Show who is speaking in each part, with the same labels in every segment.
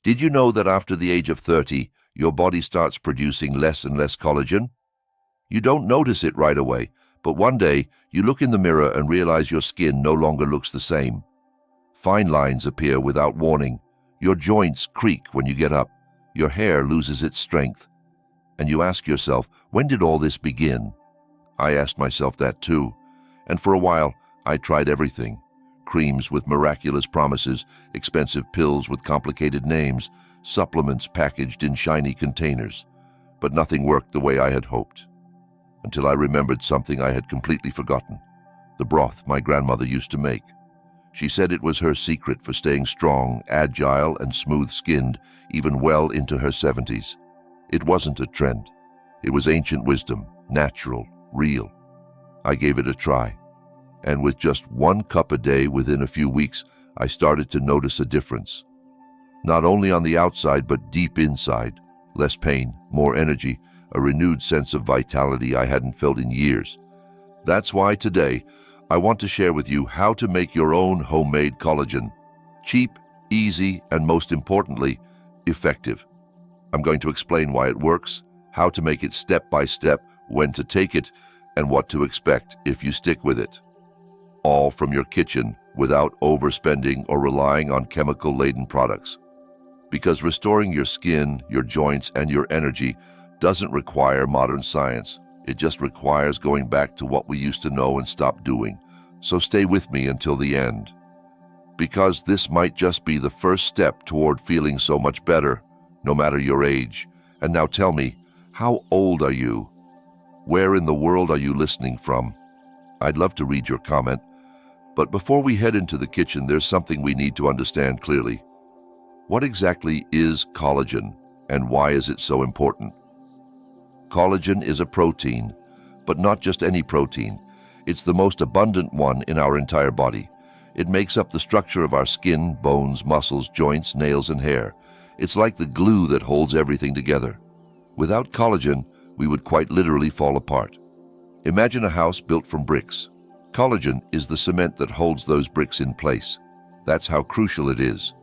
Speaker 1: Did you know that after the age of 30, your body starts producing less and less collagen? You don't notice it right away, but one day you look in the mirror and realize your skin no longer looks the same. Fine lines appear without warning. Your joints creak when you get up. Your hair loses its strength. And you ask yourself, when did all this begin? I asked myself that too. And for a while, I tried everything. Creams with miraculous promises, expensive pills with complicated names, supplements packaged in shiny containers. But nothing worked the way I had hoped. Until I remembered something I had completely forgotten. The broth my grandmother used to make. She said it was her secret for staying strong, agile, and smooth-skinned, even well into her 70s. It wasn't a trend. It was ancient wisdom, natural, real. I gave it a try. And with just 1 cup a day within a few weeks, I started to notice a difference. Not only on the outside, but deep inside. Less pain, more energy, a renewed sense of vitality I hadn't felt in years. That's why today, I want to share with you how to make your own homemade collagen. Cheap, easy, and most importantly, effective. I'm going to explain why it works, how to make it step by step, when to take it, and what to expect if you stick with it. All from your kitchen, without overspending or relying on chemical-laden products. Because restoring your skin, your joints, and your energy doesn't require modern science. It just requires going back to what we used to know and stop doing. So stay with me until the end. Because this might just be the first step toward feeling so much better, no matter your age. And now tell me, how old are you? Where in the world are you listening from? I'd love to read your comment. But before we head into the kitchen, there's something we need to understand clearly. What exactly is collagen, and why is it so important? Collagen is a protein, but not just any protein. It's the most abundant one in our entire body. It makes up the structure of our skin, bones, muscles, joints, nails, and hair. It's like the glue that holds everything together. Without collagen, we would quite literally fall apart. Imagine a house built from bricks. Collagen is the cement that holds those bricks in place. That's how crucial it is.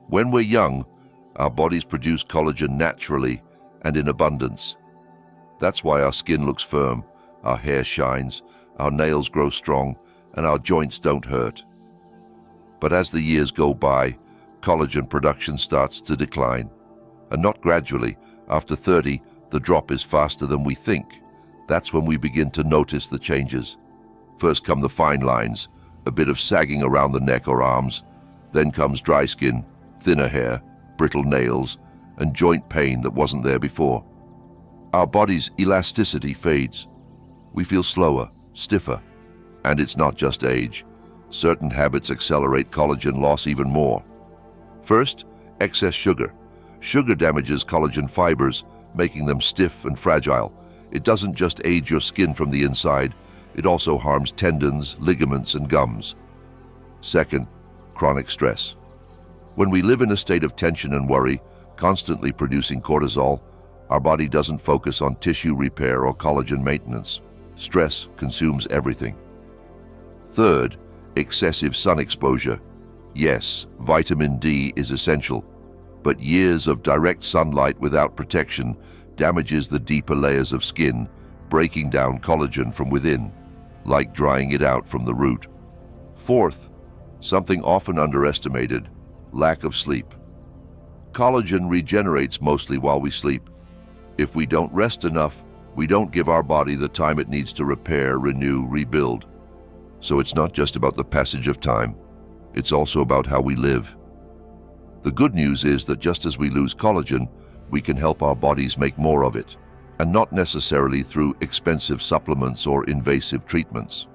Speaker 1: When we're young, our bodies produce collagen naturally and in abundance. That's why our skin looks firm, our hair shines, our nails grow strong, and our joints don't hurt. But as the years go by, collagen production starts to decline. And not gradually. After 30, the drop is faster than we think. That's when we begin to notice the changes. First come the fine lines, a bit of sagging around the neck or arms. Then comes dry skin, thinner hair, brittle nails, and joint pain that wasn't there before. Our body's elasticity fades. We feel slower, stiffer. And it's not just age. Certain habits accelerate collagen loss even more. First, excess sugar. Sugar damages collagen fibers, making them stiff and fragile. It doesn't just age your skin from the inside, it also harms tendons, ligaments, and gums. Second, chronic stress. When we live in a state of tension and worry, constantly producing cortisol, our body doesn't focus on tissue repair or collagen maintenance. Stress consumes everything. Third, excessive sun exposure. Yes, vitamin D is essential, but years of direct sunlight without protection damages the deeper layers of skin, breaking down collagen from within, like drying it out from the root. Fourth, something often underestimated, lack of sleep. Collagen regenerates mostly while we sleep. If we don't rest enough, we don't give our body the time it needs to repair, renew, rebuild. So it's not just about the passage of time, it's also about how we live. The good news is that just as we lose collagen, we can help our bodies make more of it, and not necessarily through expensive supplements or invasive treatments.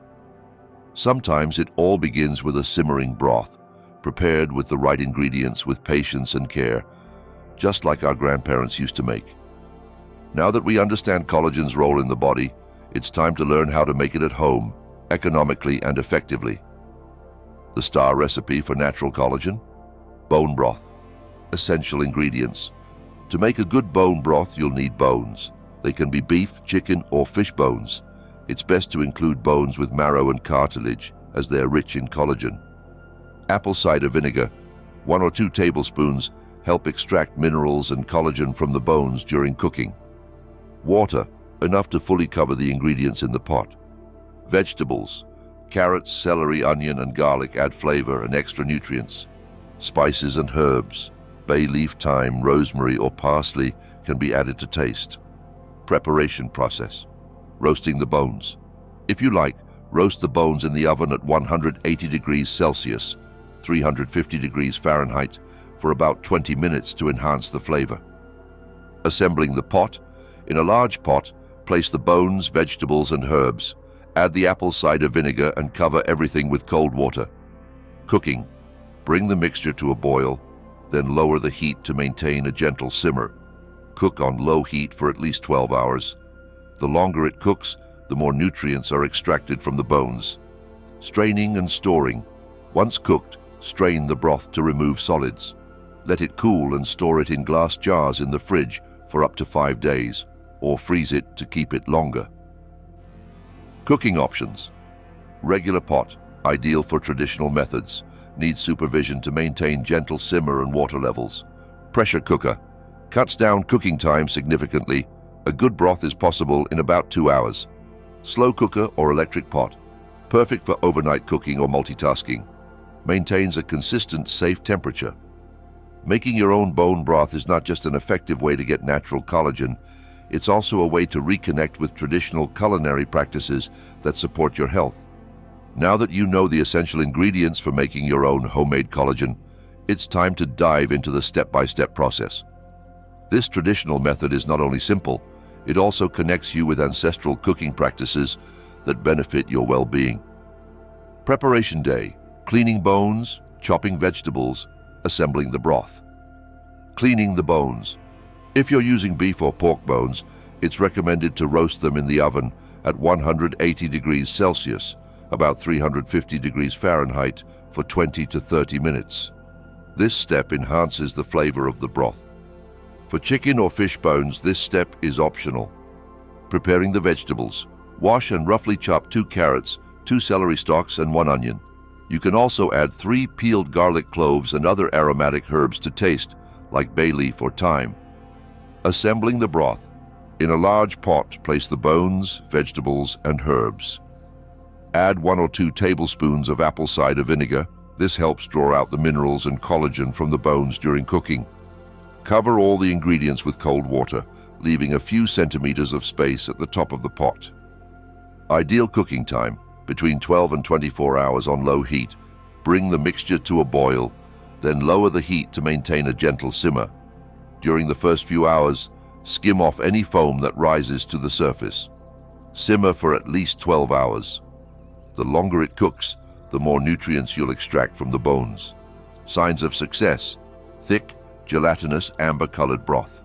Speaker 1: Sometimes it all begins with a simmering broth, prepared with the right ingredients with patience and care, just like our grandparents used to make. Now that we understand collagen's role in the body, it's time to learn how to make it at home, economically and effectively. The star recipe for natural collagen? Bone broth. Essential ingredients. To make a good bone broth, you'll need bones. They can be beef, chicken, or fish bones. It's best to include bones with marrow and cartilage, as they're rich in collagen. Apple cider vinegar, 1 or 2 tablespoons, help extract minerals and collagen from the bones during cooking. Water, enough to fully cover the ingredients in the pot. Vegetables, carrots, celery, onion, and garlic add flavor and extra nutrients. Spices and herbs, bay leaf, thyme, rosemary, or parsley can be added to taste. Preparation process. Roasting the bones. If you like, roast the bones in the oven at 180 degrees Celsius, 350 degrees Fahrenheit, for about 20 minutes to enhance the flavor. Assembling the pot. In a large pot, place the bones, vegetables, and herbs. Add the apple cider vinegar and cover everything with cold water. Cooking. Bring the mixture to a boil, then lower the heat to maintain a gentle simmer. Cook on low heat for at least 12 hours. The longer it cooks, the more nutrients are extracted from the bones. Straining and storing. Once cooked, strain the broth to remove solids. Let it cool and store it in glass jars in the fridge for up to 5 days, or freeze it to keep it longer. Cooking options. Regular pot, ideal for traditional methods, needs supervision to maintain gentle simmer and water levels. Pressure cooker, cuts down cooking time significantly. A good broth is possible in about 2 hours. Slow cooker or electric pot, perfect for overnight cooking or multitasking. Maintains a consistent, safe temperature. Making your own bone broth is not just an effective way to get natural collagen, it's also a way to reconnect with traditional culinary practices that support your health. Now that you know the essential ingredients for making your own homemade collagen, it's time to dive into the step-by-step process. This traditional method is not only simple, it also connects you with ancestral cooking practices that benefit your well-being. Preparation day. Cleaning bones, chopping vegetables, assembling the broth. Cleaning the bones. If you're using beef or pork bones, it's recommended to roast them in the oven at 180 degrees Celsius, about 350 degrees Fahrenheit, for 20 to 30 minutes. This step enhances the flavor of the broth. For chicken or fish bones, this step is optional. Preparing the vegetables. Wash and roughly chop 2 carrots, 2 celery stalks, and 1 onion. You can also add 3 peeled garlic cloves and other aromatic herbs to taste, like bay leaf or thyme. Assembling the broth. In a large pot, place the bones, vegetables, and herbs. Add 1 or 2 tablespoons of apple cider vinegar. This helps draw out the minerals and collagen from the bones during cooking. Cover all the ingredients with cold water, leaving a few centimeters of space at the top of the pot. Ideal cooking time, between 12 and 24 hours on low heat. Bring the mixture to a boil, then lower the heat to maintain a gentle simmer. During the first few hours, skim off any foam that rises to the surface. Simmer for at least 12 hours. The longer it cooks, the more nutrients you'll extract from the bones. Signs of success: thick, gelatinous, amber-colored broth.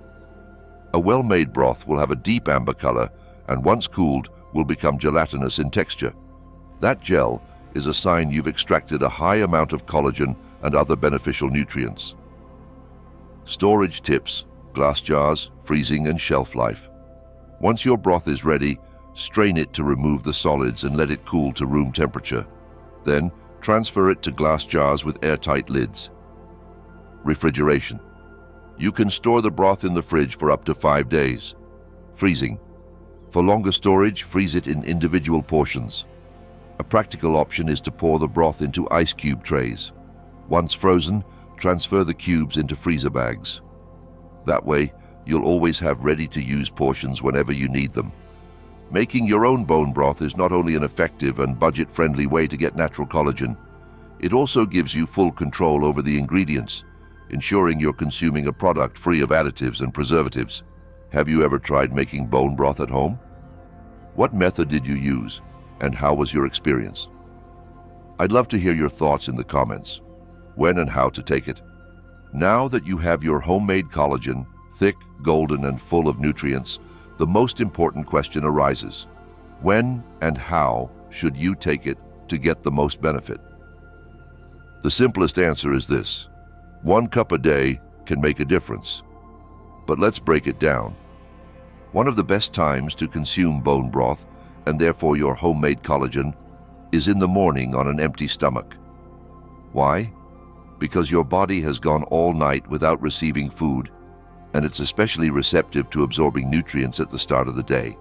Speaker 1: A well-made broth will have a deep amber color and once cooled will become gelatinous in texture. That gel is a sign you've extracted a high amount of collagen and other beneficial nutrients. Storage tips: glass jars, freezing, and shelf life. Once your broth is ready, strain it to remove the solids and let it cool to room temperature. Then, transfer it to glass jars with airtight lids. Refrigeration. You can store the broth in the fridge for up to 5 days. Freezing. For longer storage, freeze it in individual portions. A practical option is to pour the broth into ice cube trays. Once frozen, transfer the cubes into freezer bags. That way, you'll always have ready-to-use portions whenever you need them. Making your own bone broth is not only an effective and budget-friendly way to get natural collagen, it also gives you full control over the ingredients, ensuring you're consuming a product free of additives and preservatives. Have you ever tried making bone broth at home? What method did you use, and how was your experience? I'd love to hear your thoughts in the comments. When and how to take it. Now that you have your homemade collagen, thick, golden, and full of nutrients, the most important question arises: when and how should you take it to get the most benefit? The simplest answer is this: 1 cup a day can make a difference. But let's break it down. One of the best times to consume bone broth, and therefore your homemade collagen, is in the morning on an empty stomach. Why? because your body has gone all night without receiving food, and it's especially receptive to absorbing nutrients at the start of the day.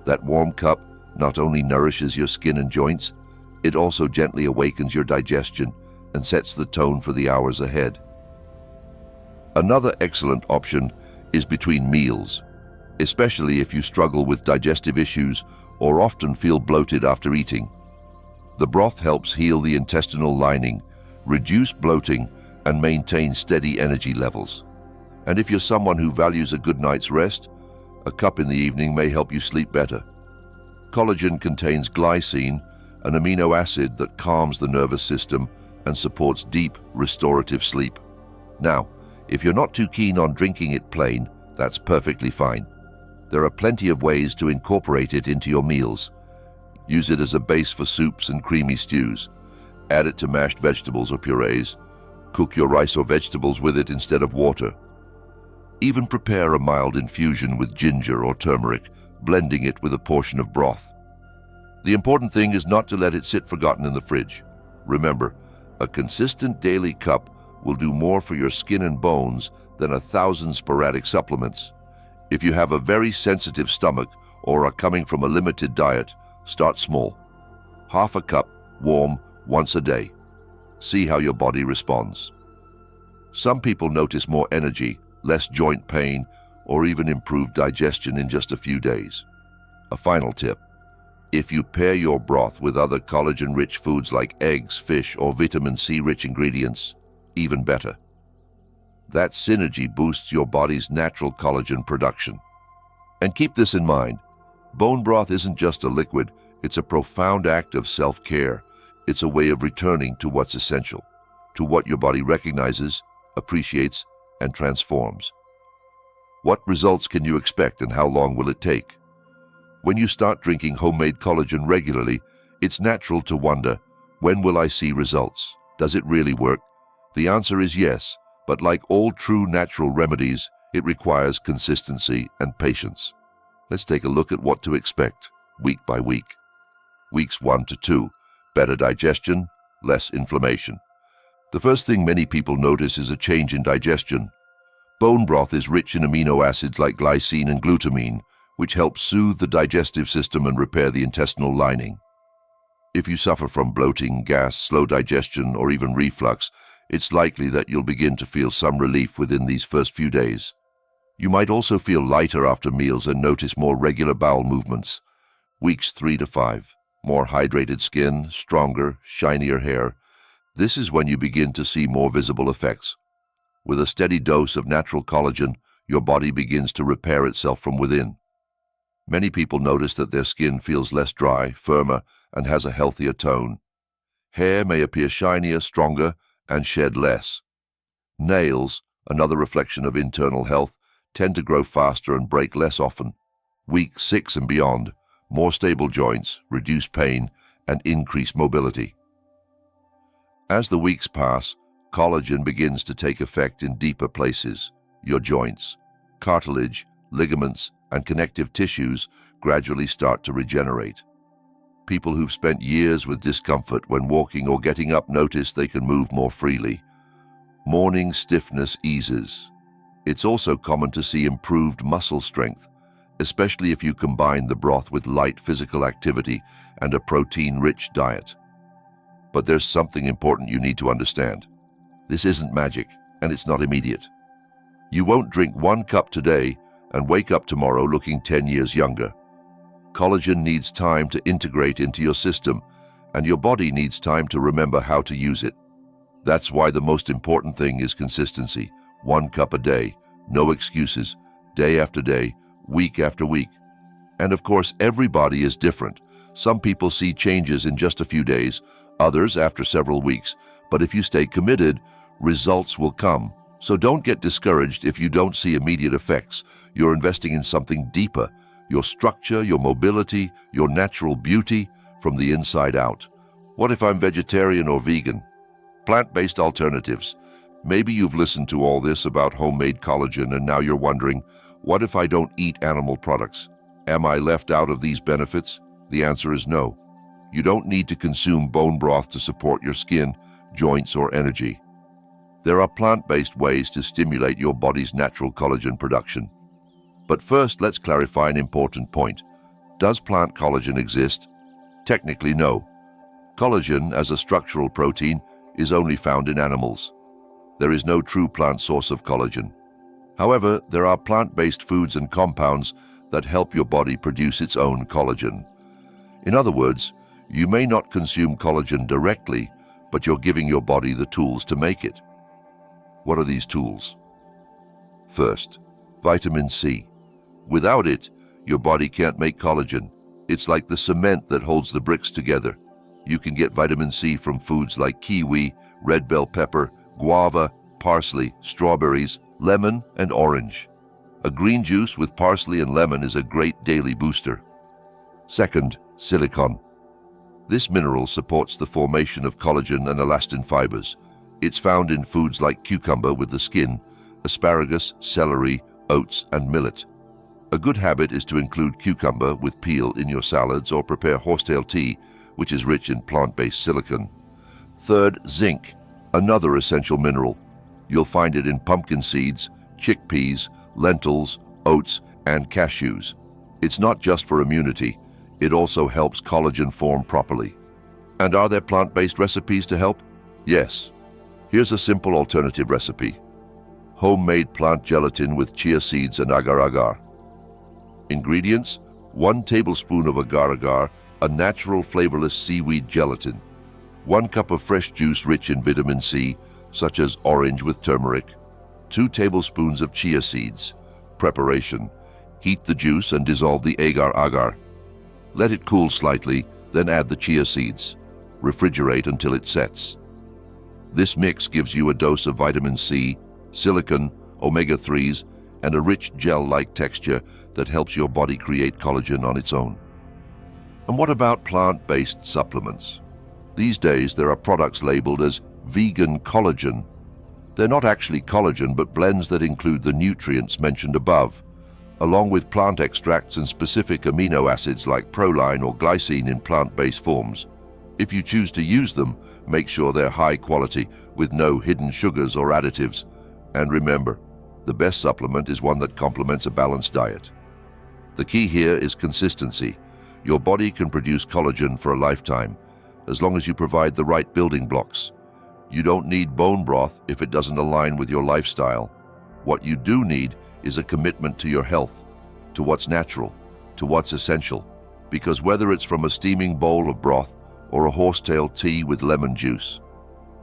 Speaker 1: That warm cup not only nourishes your skin and joints, it also gently awakens your digestion and sets the tone for the hours ahead. Another excellent option is between meals, especially if you struggle with digestive issues or often feel bloated after eating. The broth helps heal the intestinal lining, reduce bloating, and maintain steady energy levels. And if you're someone who values a good night's rest, a cup in the evening may help you sleep better. Collagen contains glycine, an amino acid that calms the nervous system and supports deep, restorative sleep. Now, if you're not too keen on drinking it plain, that's perfectly fine. There are plenty of ways to incorporate it into your meals. Use it as a base for soups and creamy stews. Add it to mashed vegetables or purees. Cook your rice or vegetables with it instead of water. Even prepare a mild infusion with ginger or turmeric, blending it with a portion of broth. The important thing is not to let it sit forgotten in the fridge. Remember, a consistent daily cup will do more for your skin and bones than 1,000 sporadic supplements. If you have a very sensitive stomach or are coming from a limited diet, start small. Half a cup, warm, once a day. See how your body responds. Some people notice more energy, less joint pain, or even improved digestion in just a few days. A final tip: if you pair your broth with other collagen-rich foods like eggs, fish, or vitamin C-rich ingredients, even better. That synergy boosts your body's natural collagen production. And keep this in mind, bone broth isn't just a liquid, it's a profound act of self-care. It's a way of returning to what's essential, to what your body recognizes, appreciates, and transforms. What results can you expect and how long will it take? When you start drinking homemade collagen regularly, it's natural to wonder, when will I see results? Does it really work? The answer is yes, but like all true natural remedies, it requires consistency and patience. Let's take a look at what to expect, week by week. Weeks 1 to 2, better digestion, less inflammation. The first thing many people notice is a change in digestion. Bone broth is rich in amino acids like glycine and glutamine, which help soothe the digestive system and repair the intestinal lining. If you suffer from bloating, gas, slow digestion, or even reflux, it's likely that you'll begin to feel some relief within these first few days. You might also feel lighter after meals and notice more regular bowel movements. Weeks 3 to 5, more hydrated skin, stronger, shinier hair. This is when you begin to see more visible effects. With a steady dose of natural collagen, your body begins to repair itself from within. Many people notice that their skin feels less dry, firmer, and has a healthier tone. Hair may appear shinier, stronger, and shed less. Nails, another reflection of internal health, tend to grow faster and break less often. Week 6 and beyond, more stable joints, reduced pain, and increased mobility. As the weeks pass, collagen begins to take effect in deeper places. Your joints, cartilage, ligaments, and connective tissues gradually start to regenerate. People who've spent years with discomfort when walking or getting up notice they can move more freely. Morning stiffness eases. It's also common to see improved muscle strength, especially if you combine the broth with light physical activity and a protein-rich diet. But there's something important you need to understand. This isn't magic, and it's not immediate. You won't drink 1 cup today and wake up tomorrow looking 10 years younger. Collagen needs time to integrate into your system, and your body needs time to remember how to use it. That's why the most important thing is consistency. 1 cup a day, no excuses, day after day, week after week. And of course, every body is different. Some people see changes in just a few days, others after several weeks. But if you stay committed, results will come. So don't get discouraged if you don't see immediate effects. You're investing in something deeper, your structure, your mobility, your natural beauty from the inside out. What if I'm vegetarian or vegan? Plant-based alternatives. Maybe you've listened to all this about homemade collagen and now you're wondering, what if I don't eat animal products? Am I left out of these benefits? The answer is no. You don't need to consume bone broth to support your skin, joints, or energy. There are plant-based ways to stimulate your body's natural collagen production. But first, let's clarify an important point. Does plant collagen exist? Technically, no. Collagen, as a structural protein, is only found in animals. There is no true plant source of collagen. However, there are plant-based foods and compounds that help your body produce its own collagen. In other words, you may not consume collagen directly, but you're giving your body the tools to make it. What are these tools? First, vitamin C. Without it, your body can't make collagen. It's like the cement that holds the bricks together. You can get vitamin C from foods like kiwi, red bell pepper, guava, parsley, strawberries, lemon, and orange. A green juice with parsley and lemon is a great daily booster. Second, silicon. This mineral supports the formation of collagen and elastin fibers. It's found in foods like cucumber with the skin, asparagus, celery, oats, and millet. A good habit is to include cucumber with peel in your salads or prepare horsetail tea, which is rich in plant-based silicon. Third, zinc, another essential mineral. You'll find it in pumpkin seeds, chickpeas, lentils, oats, and cashews. It's not just for immunity, it also helps collagen form properly. And are there plant-based recipes to help? Yes. Here's a simple alternative recipe. Homemade plant gelatin with chia seeds and agar-agar. Ingredients: 1 tablespoon of agar-agar, a natural flavorless seaweed gelatin. 1 cup of fresh juice rich in vitamin C, such as orange with turmeric. 2 tablespoons of chia seeds. Preparation: heat the juice and dissolve the agar-agar. Let it cool slightly, then add the chia seeds. Refrigerate until it sets. This mix gives you a dose of vitamin C, silicon, omega-3s, and a rich gel-like texture that helps your body create collagen on its own. And what about plant-based supplements? These days, there are products labeled as vegan collagen. They're not actually collagen, but blends that include the nutrients mentioned above, along with plant extracts and specific amino acids like proline or glycine in plant-based forms. If you choose to use them, make sure they're high quality with no hidden sugars or additives. And remember, the best supplement is one that complements a balanced diet. The key here is consistency. Your body can produce collagen for a lifetime, as long as you provide the right building blocks. You don't need bone broth if it doesn't align with your lifestyle. What you do need is a commitment to your health, to what's natural, to what's essential. Because whether it's from a steaming bowl of broth or a horsetail tea with lemon juice,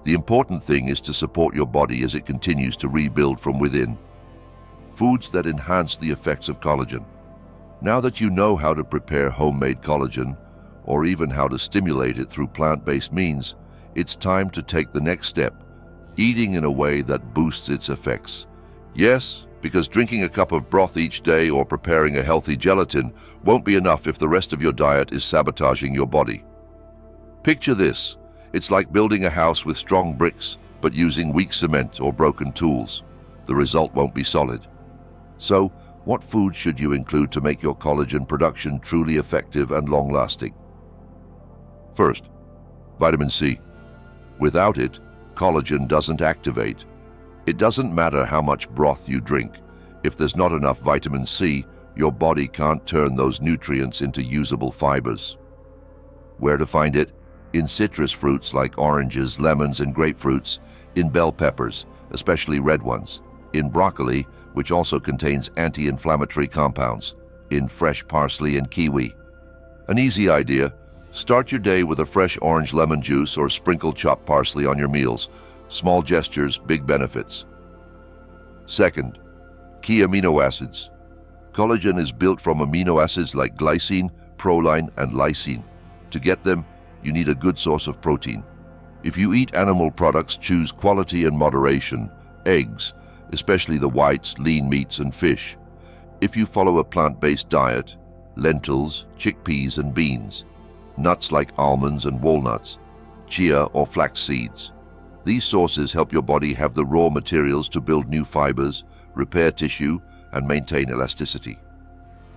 Speaker 1: the important thing is to support your body as it continues to rebuild from within. Foods that enhance the effects of collagen. Now that you know how to prepare homemade collagen, or even how to stimulate it through plant-based means, it's time to take the next step, eating in a way that boosts its effects. Yes, because drinking a cup of broth each day or preparing a healthy gelatin won't be enough if the rest of your diet is sabotaging your body. Picture this. It's like building a house with strong bricks, but using weak cement or broken tools. The result won't be solid. So, what foods should you include to make your collagen production truly effective and long-lasting? First, vitamin C. Without it, collagen doesn't activate. It doesn't matter how much broth you drink. If there's not enough vitamin C, your body can't turn those nutrients into usable fibers. Where to find it? In citrus fruits like oranges, lemons, and grapefruits, in bell peppers, especially red ones, in broccoli, which also contains anti-inflammatory compounds, in fresh parsley and kiwi. An easy idea: start your day with a fresh orange lemon juice or sprinkle chopped parsley on your meals. Small gestures, big benefits. Second, key amino acids. Collagen is built from amino acids like glycine, proline, and lysine. To get them, you need a good source of protein. If you eat animal products, choose quality and moderation. Eggs, especially the whites, lean meats, and fish. If you follow a plant-based diet, lentils, chickpeas, and beans. Nuts like almonds and walnuts, chia or flax seeds. These sources help your body have the raw materials to build new fibers, repair tissue, and maintain elasticity.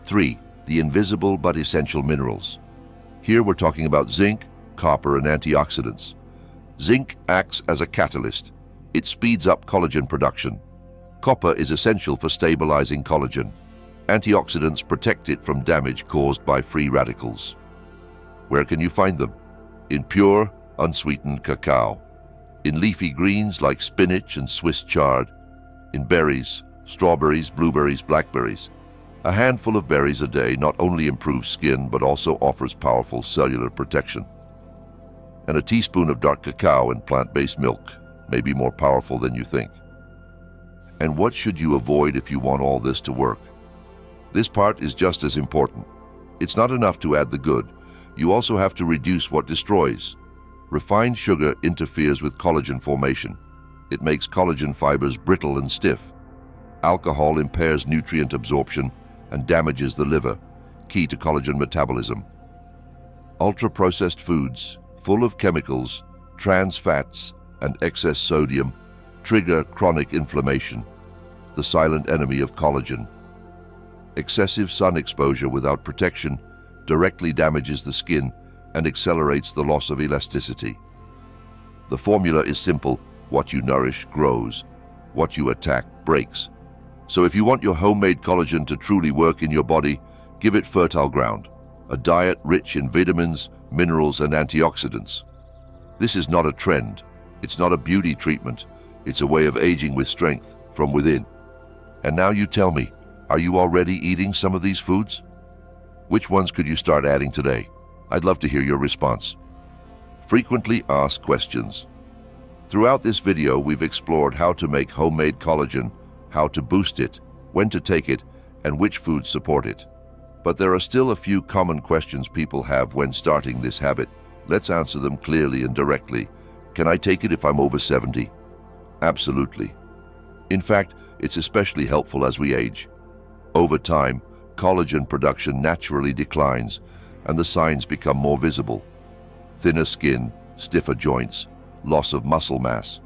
Speaker 1: 3. The invisible but essential minerals. Here we're talking about zinc, copper, and antioxidants. Zinc acts as a catalyst. It speeds up collagen production. Copper is essential for stabilizing collagen. Antioxidants protect it from damage caused by free radicals. Where can you find them? In pure, unsweetened cacao. In leafy greens like spinach and Swiss chard. In berries, strawberries, blueberries, blackberries. A handful of berries a day not only improves skin but also offers powerful cellular protection. And a teaspoon of dark cacao in plant-based milk may be more powerful than you think. And what should you avoid if you want all this to work? This part is just as important. It's not enough to add the good. You also have to reduce what destroys. Refined sugar interferes with collagen formation. It makes collagen fibers brittle and stiff. Alcohol impairs nutrient absorption and damages the liver, key to collagen metabolism. Ultra-processed foods, full of chemicals, trans fats, and excess sodium, trigger chronic inflammation, the silent enemy of collagen. Excessive sun exposure without protection directly damages the skin and accelerates the loss of elasticity. The formula is simple: what you nourish grows, what you attack breaks. So if you want your homemade collagen to truly work in your body, give it fertile ground, a diet rich in vitamins, minerals, and antioxidants. This is not a trend. It's not a beauty treatment. It's a way of aging with strength from within. And now you tell me, are you already eating some of these foods? Which ones could you start adding today? I'd love to hear your response. Frequently asked questions. Throughout this video, we've explored how to make homemade collagen, how to boost it, when to take it, and which foods support it. But there are still a few common questions people have when starting this habit. Let's answer them clearly and directly. Can I take it if I'm over 70? Absolutely. In fact, it's especially helpful as we age. Over time, collagen production naturally declines, and the signs become more visible. Thinner skin, stiffer joints, loss of muscle mass.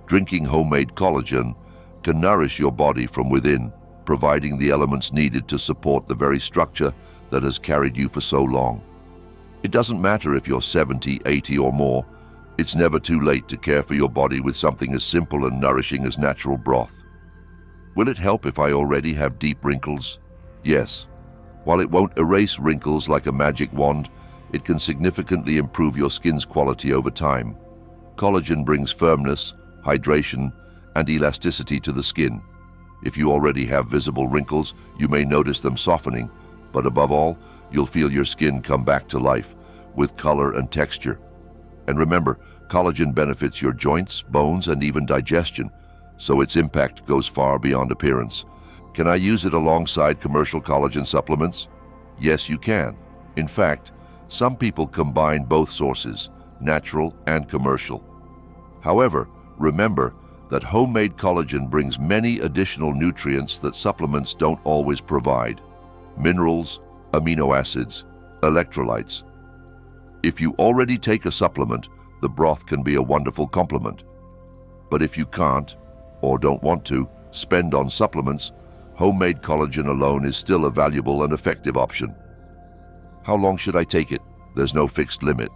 Speaker 1: Drinking homemade collagen can nourish your body from within, providing the elements needed to support the very structure that has carried you for so long. It doesn't matter if you're 70, 80 or more. It's never too late to care for your body with something as simple and nourishing as natural broth. Will it help if I already have deep wrinkles? Yes. While it won't erase wrinkles like a magic wand, it can significantly improve your skin's quality over time. Collagen brings firmness, hydration, and elasticity to the skin. If you already have visible wrinkles, you may notice them softening, but above all, you'll feel your skin come back to life with color and texture. And remember, collagen benefits your joints, bones, and even digestion, so its impact goes far beyond appearance. Can I use it alongside commercial collagen supplements? Yes, you can. In fact, some people combine both sources, natural and commercial. However, remember that homemade collagen brings many additional nutrients that supplements don't always provide: minerals, amino acids, electrolytes. If you already take a supplement, the broth can be a wonderful complement. But if you can't, or don't want to, spend on supplements, homemade collagen alone is still a valuable and effective option. How long should I take it? There's no fixed limit.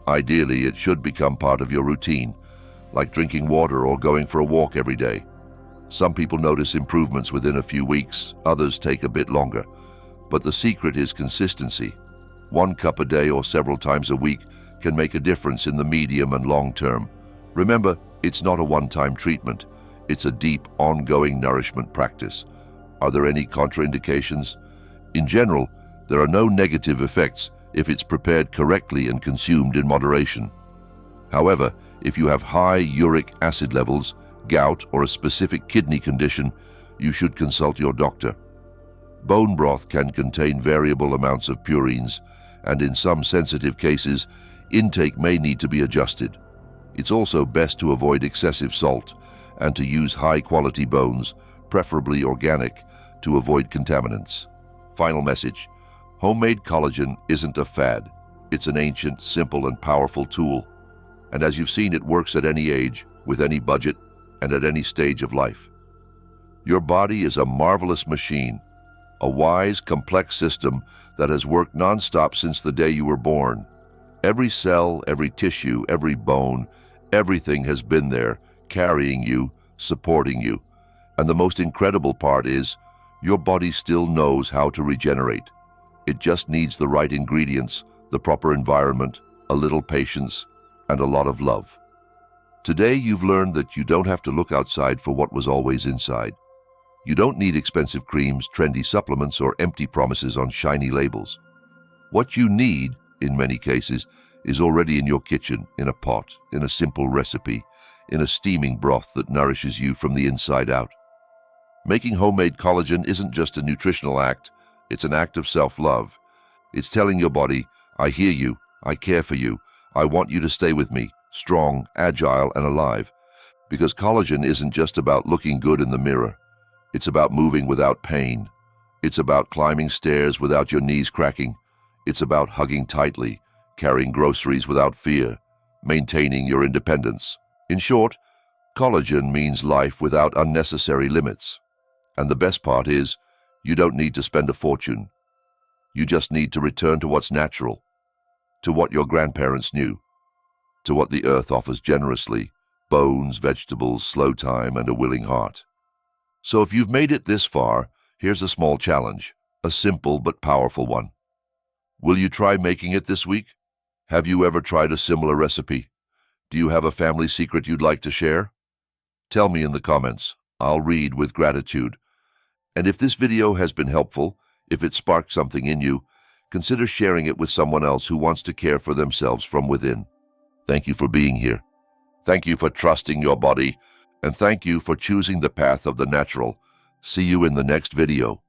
Speaker 1: Ideally, it should become part of your routine, like drinking water or going for a walk every day. Some people notice improvements within a few weeks, others take a bit longer. But the secret is consistency. 1 cup a day or several times a week can make a difference in the medium and long term. Remember, it's not a one-time treatment. It's a deep, ongoing nourishment practice. Are there any contraindications? In general, there are no negative effects if it's prepared correctly and consumed in moderation. However, if you have high uric acid levels, gout, or a specific kidney condition, you should consult your doctor. Bone broth can contain variable amounts of purines, and in some sensitive cases, intake may need to be adjusted. It's also best to avoid excessive salt and to use high-quality bones, preferably organic, to avoid contaminants. Final message: homemade collagen isn't a fad. It's an ancient, simple, and powerful tool. And as you've seen, it works at any age, with any budget, and at any stage of life. Your body is a marvelous machine, a wise, complex system that has worked non-stop since the day you were born. Every cell, every tissue, every bone, everything has been there, carrying you, supporting you. And the most incredible part is, your body still knows how to regenerate. It just needs the right ingredients, the proper environment, a little patience, and a lot of love. Today you've learned that you don't have to look outside for what was always inside. You don't need expensive creams, trendy supplements, or empty promises on shiny labels. What you need, in many cases, is already in your kitchen, in a pot, in a simple recipe, in a steaming broth that nourishes you from the inside out. Making homemade collagen isn't just a nutritional act, it's an act of self-love. It's telling your body, I hear you, I care for you, I want you to stay with me, strong, agile, and alive. Because collagen isn't just about looking good in the mirror. It's about moving without pain. It's about climbing stairs without your knees cracking. It's about hugging tightly, carrying groceries without fear, maintaining your independence. In short, collagen means life without unnecessary limits. And the best part is, you don't need to spend a fortune. You just need to return to what's natural, to what your grandparents knew, to what the earth offers generously: bones, vegetables, slow time, and a willing heart. So if you've made it this far, here's a small challenge, a simple but powerful one. Will you try making it this week? Have you ever tried a similar recipe? Do you have a family secret you'd like to share? Tell me in the comments. I'll read with gratitude. And if this video has been helpful, if it sparked something in you, consider sharing it with someone else who wants to care for themselves from within. Thank you for being here. Thank you for trusting your body, and thank you for choosing the path of the natural. See you in the next video.